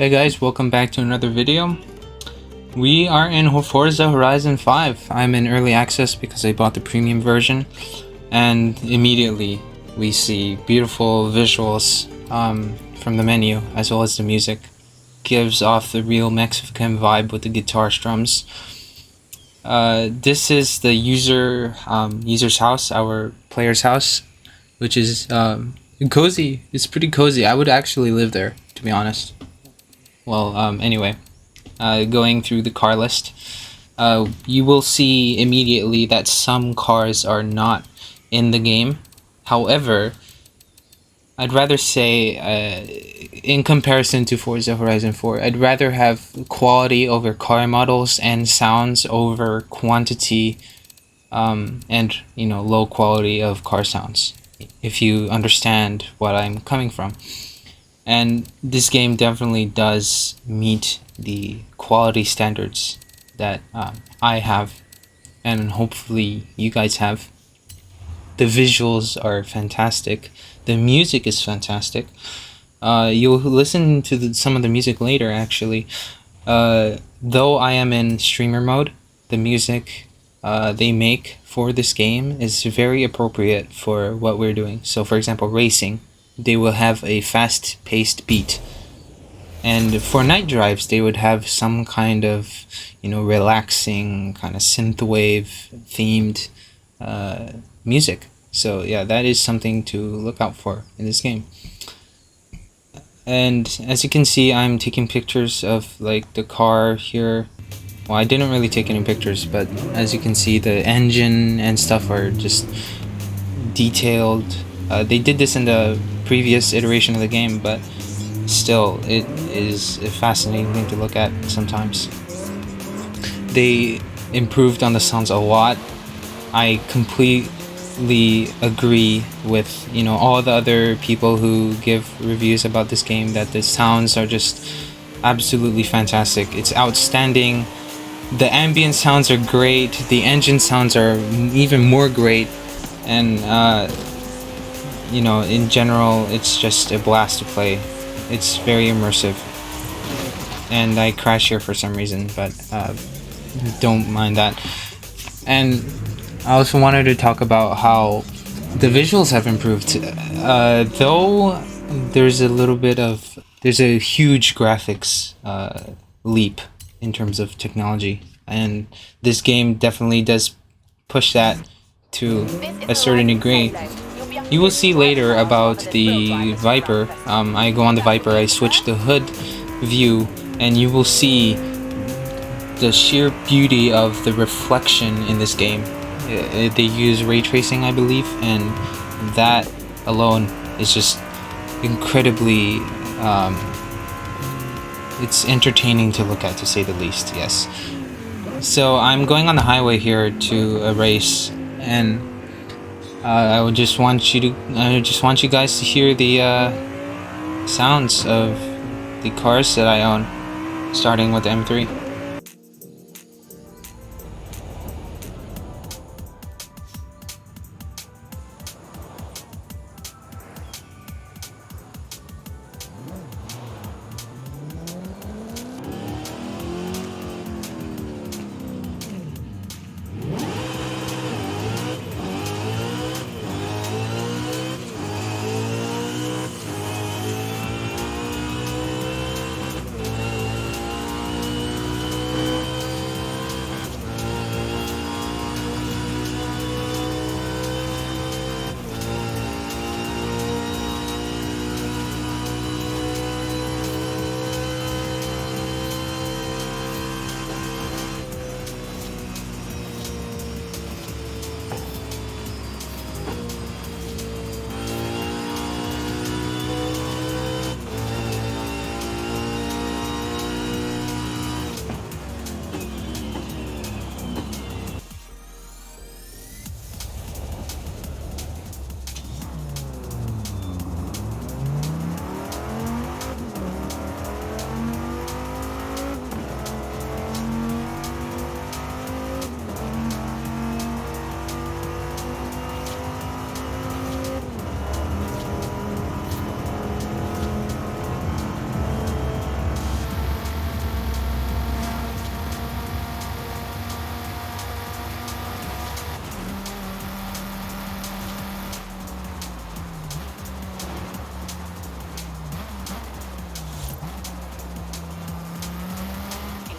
Hey guys, welcome back to another video. We are in Forza Horizon 5. I'm in early access because I bought the premium version, and immediately we see beautiful visuals from the menu as well as the music. Gives off the real Mexican vibe with the guitar strums. This is the user's house, our player's house, which is cozy. It's pretty cozy. I would actually live there, to be honest. Well, anyway, going through the car list, you will see immediately that some cars are not in the game. However, I'd rather say, in comparison to Forza Horizon 4, I'd rather have quality over car models and sounds over quantity, and, low quality of car sounds, if you understand what I'm coming from. And this game definitely does meet the quality standards that I have, and hopefully you guys have. The visuals are fantastic. The music is fantastic. You'll listen to some of the music later, actually. Though I am in streamer mode, the music they make for this game is very appropriate for what we're doing. So, for example, racing. They will have a fast-paced beat, and for night drives they would have some kind of relaxing kind of synthwave themed music. So yeah, that is something to look out for in this game. And as you can see, I'm taking pictures of like the car here. Well, I didn't really take any pictures, but as you can see, the engine and stuff are just detailed. They did this in the previous iteration of the game, but still, it is a fascinating thing to look at sometimes. They improved on the sounds a lot. I completely agree with all the other people who give reviews about this game that the sounds are just absolutely fantastic. It's outstanding. The ambient sounds are great. The engine sounds are even more great, and in general, it's just a blast to play. It's very immersive. And I crash here for some reason, but don't mind that. And I also wanted to talk about how the visuals have improved. Though there's a huge graphics leap in terms of technology. And this game definitely does push that to a certain degree. You will see later about the Viper. I go on the Viper, I switch the hood view, and you will see the sheer beauty of the reflection in this game. They use ray tracing, I believe, and that alone is just incredibly it's entertaining to look at, to say the least. Yes. So I'm going on the highway here to a race, and I just want you guys to hear the sounds of the cars that I own, starting with the M3.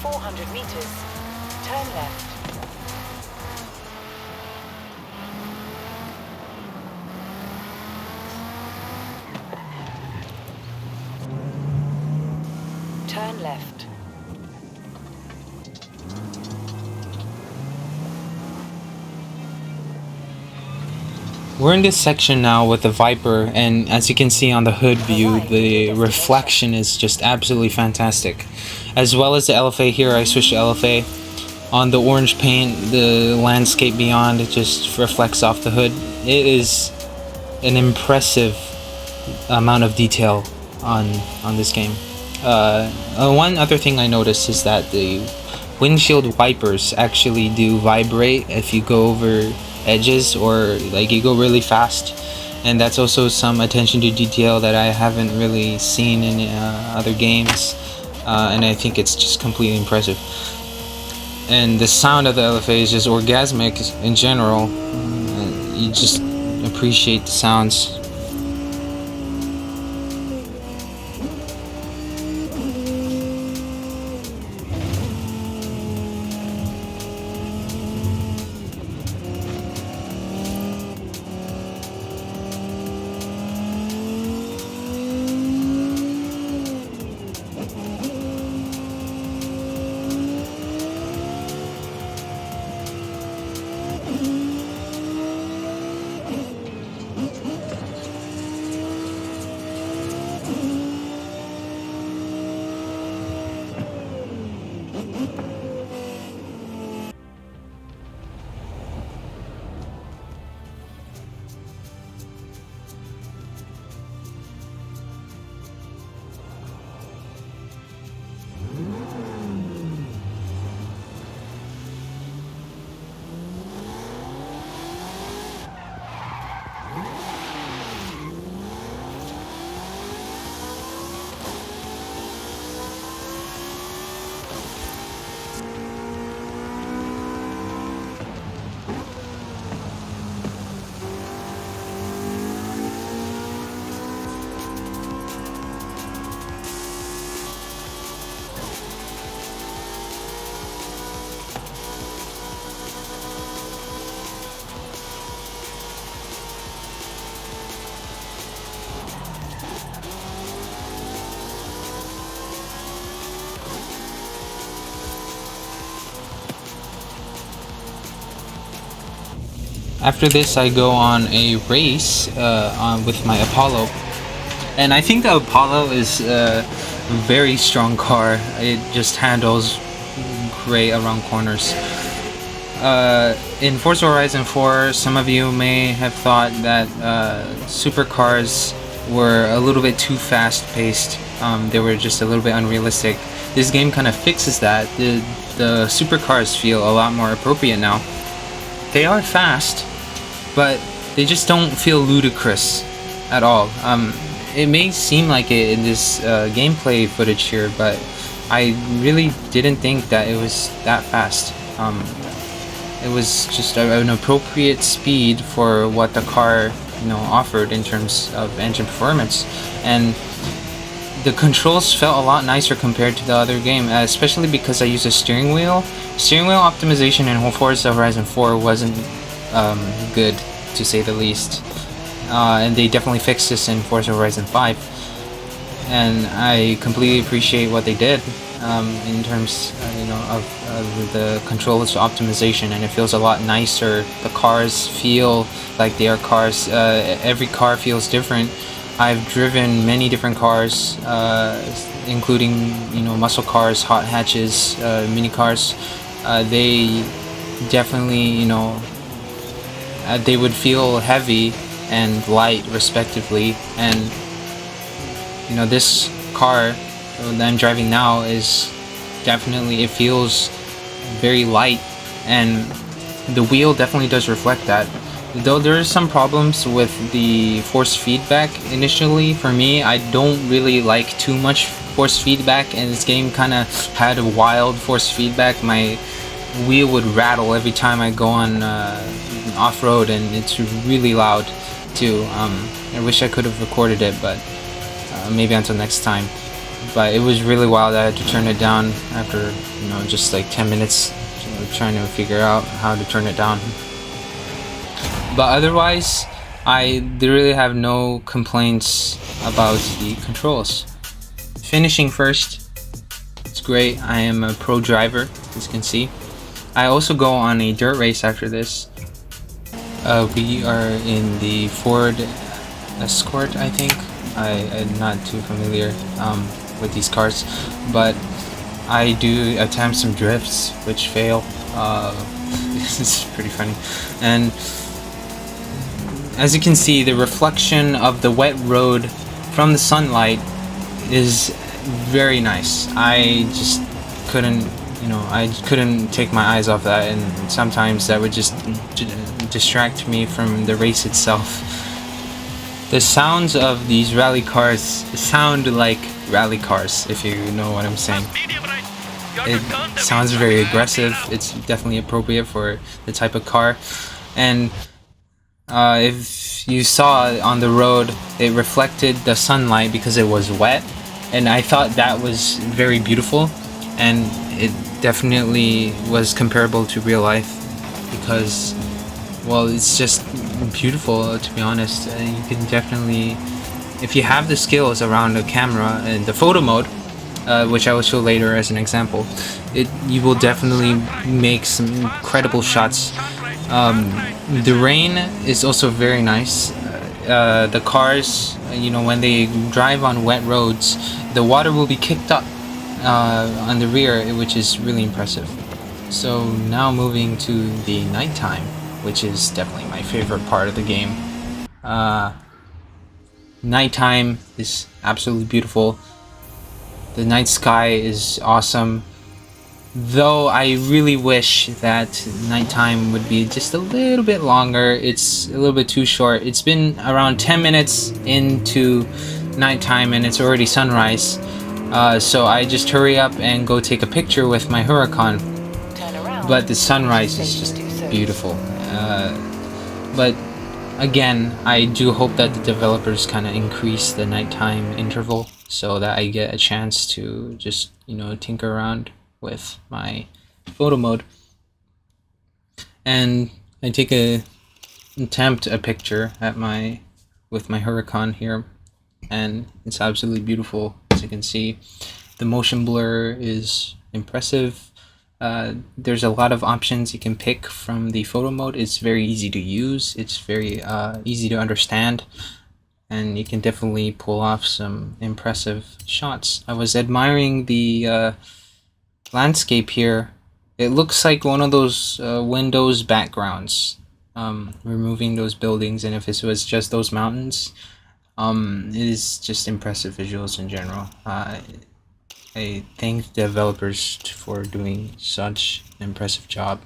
400 meters. Turn left. Turn left. We're in this section now with the Viper, and as you can see on the hood view, the reflection is just absolutely fantastic. As well as the LFA here, I switched to LFA. On the orange paint, the landscape beyond, it just reflects off the hood. It is an impressive amount of detail on this game. One other thing I noticed is that the windshield wipers actually do vibrate if you go over edges or like you go really fast, and that's also some attention to detail that I haven't really seen in other games, and I think it's just completely impressive. And the sound of the LFA is just orgasmic in general. You just appreciate the sounds. After this, I go on a race with my Apollo, and I think the Apollo is a very strong car. It just handles great around corners. In Forza Horizon 4, some of you may have thought that supercars were a little bit too fast-paced. They were just a little bit unrealistic. This game kind of fixes that. The supercars feel a lot more appropriate now. They are fast, but they just don't feel ludicrous at all. It may seem like it in this gameplay footage here, but I really didn't think that it was that fast. It was just an appropriate speed for what the car, offered in terms of engine performance, and the controls felt a lot nicer compared to the other game, especially because I used a steering wheel. Steering wheel optimization in Forza Horizon 4 wasn't good, to say the least, and they definitely fixed this in Forza Horizon 5, and I completely appreciate what they did in terms of the controls optimization, and it feels a lot nicer. The cars feel like they are cars. Every car feels different. I've driven many different cars, including muscle cars, hot hatches, mini cars. They definitely they would feel heavy and light respectively, and this car that I'm driving now is definitely, it feels very light, and the wheel definitely does reflect that. Though there are some problems with the force feedback initially. For me, I don't really like too much force feedback, and this game kind of had a wild force feedback. My wheel would rattle every time I go on off-road, and it's really loud too. I wish I could have recorded it, but maybe until next time. but it was really wild. I had to turn it down after just like 10 minutes trying to figure out how to turn it down. But otherwise, I literally have no complaints about the controls. Finishing first, it's great. I am a pro driver, as you can see. I also go on a dirt race after this. We are in the Ford Escort, I think. I'm not too familiar with these cars, but I do attempt some drifts which fail. This is pretty funny. And as you can see, the reflection of the wet road from the sunlight is very nice. I just couldn't take my eyes off that, and sometimes that would just distract me from the race itself. The sounds of these rally cars sound like rally cars, if you know what I'm saying. It sounds very aggressive. It's definitely appropriate for the type of car. And if you saw on the road, it reflected the sunlight because it was wet, and I thought that was very beautiful, and it definitely was comparable to real life because, well, it's just beautiful, to be honest. You can definitely, if you have the skills around the camera and the photo mode, which I will show later as an example, you will definitely make some incredible shots. The rain is also very nice. The cars, when they drive on wet roads, the water will be kicked up on the rear, which is really impressive. So now moving to the nighttime, which is definitely my favorite part of the game. Nighttime is absolutely beautiful. The night sky is awesome. Though I really wish that nighttime would be just a little bit longer. It's a little bit too short. It's been around 10 minutes into nighttime and it's already sunrise. So I just hurry up and go take a picture with my Huracan. But the sunrise is just beautiful. But again, I do hope that the developers kind of increase the nighttime interval so that I get a chance to just, tinker around with my photo mode. And I take attempt a picture with my Huracan here, and it's absolutely beautiful. As you can see, the motion blur is impressive. There's a lot of options you can pick from the photo mode. It's very easy to use. It's very easy to understand, and you can definitely pull off some impressive shots. I was admiring the landscape here. It looks like one of those Windows backgrounds, removing those buildings, and if it was just those mountains, it is just impressive visuals in general. I thank the developers for doing such an impressive job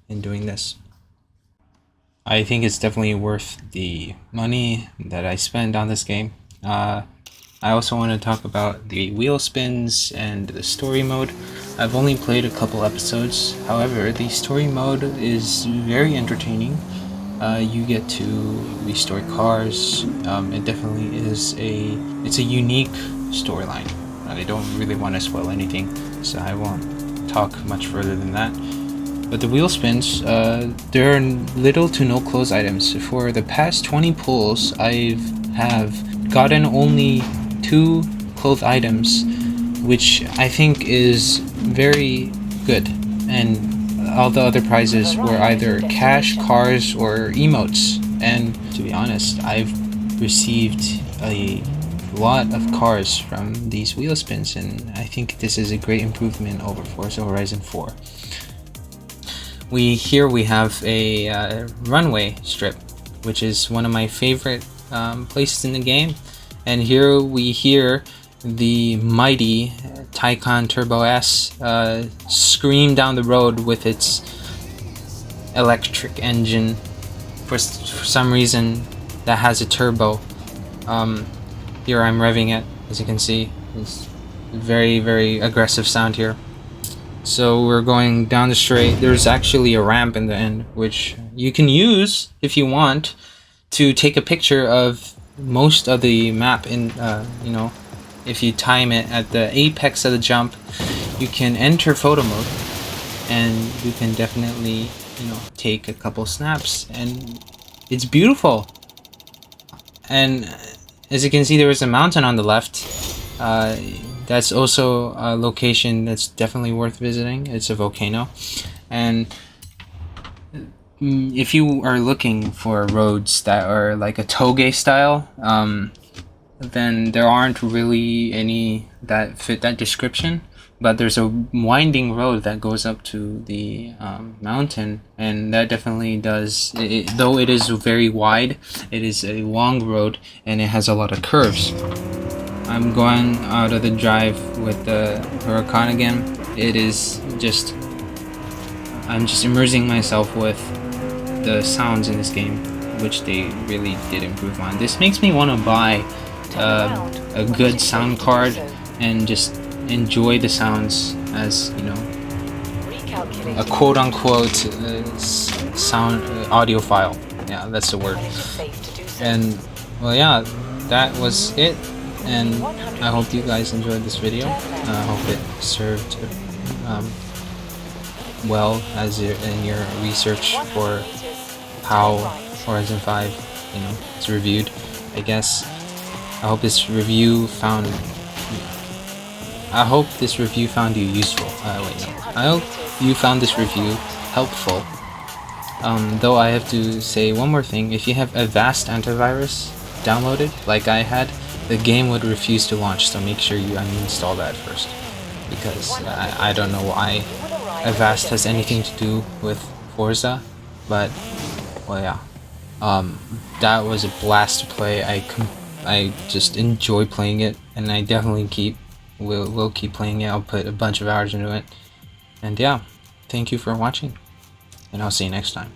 in doing this. I think it's definitely worth the money that I spend on this game. I also want to talk about the wheel spins and the story mode. I've only played a couple episodes. However, the story mode is very entertaining. You get to restore cars. It definitely is it's a unique storyline. I don't really want to spoil anything, so I won't talk much further than that. But the wheel spins, there are little to no close items. For the past 20 pulls, I have gotten only 2 clothes items, which I think is very good. And all the other prizes were either cash, cars, or emotes. And to be honest, I've received a lot of cars from these wheel spins, and I think this is a great improvement over Forza Horizon 4. Here we have a runway strip, which is one of my favorite places in the game. And here we hear the mighty Taycan Turbo S scream down the road with its electric engine. For some reason, that has a turbo. Here I'm revving it, as you can see. It's very, very aggressive sound here. So we're going down the straight. There's actually a ramp in the end, which you can use if you want to take a picture of most of the map in if you time it at the apex of the jump, you can enter photo mode, and you can definitely, you know, take a couple snaps, and it's beautiful. And as you can see, there is a mountain on the left. That's also a location that's definitely worth visiting. It's a volcano, and if you are looking for roads that are like a toge style, then there aren't really any that fit that description. But there's a winding road that goes up to the mountain, and that definitely does. Though it is very wide, it is a long road, and it has a lot of curves. I'm going out of the drive with the Huracan again. It is just, I'm just immersing myself with the sounds in this game, which they really did improve on. This makes me want to buy a good sound card and just enjoy the sounds as, you know, a quote-unquote sound audiophile. Yeah, that's the word. And well, yeah, that was it, and I hope you guys enjoyed this video. I hope it served well as in your research for how Horizon 5, you know, is reviewed, I guess. I hope this review found you useful. I hope you found this review helpful. Though I have to say one more thing: if you have a vast antivirus downloaded, like I had, the game would refuse to launch. So make sure you uninstall that first, because I don't know why Avast has anything to do with Forza, but well, yeah. That was a blast to play. I just enjoy playing it, and I definitely will keep playing it. I'll put a bunch of hours into it, and yeah, thank you for watching, and I'll see you next time.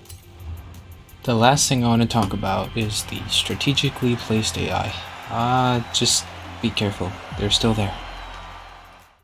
The last thing I want to talk about is the strategically placed AI. Just be careful, they're still there.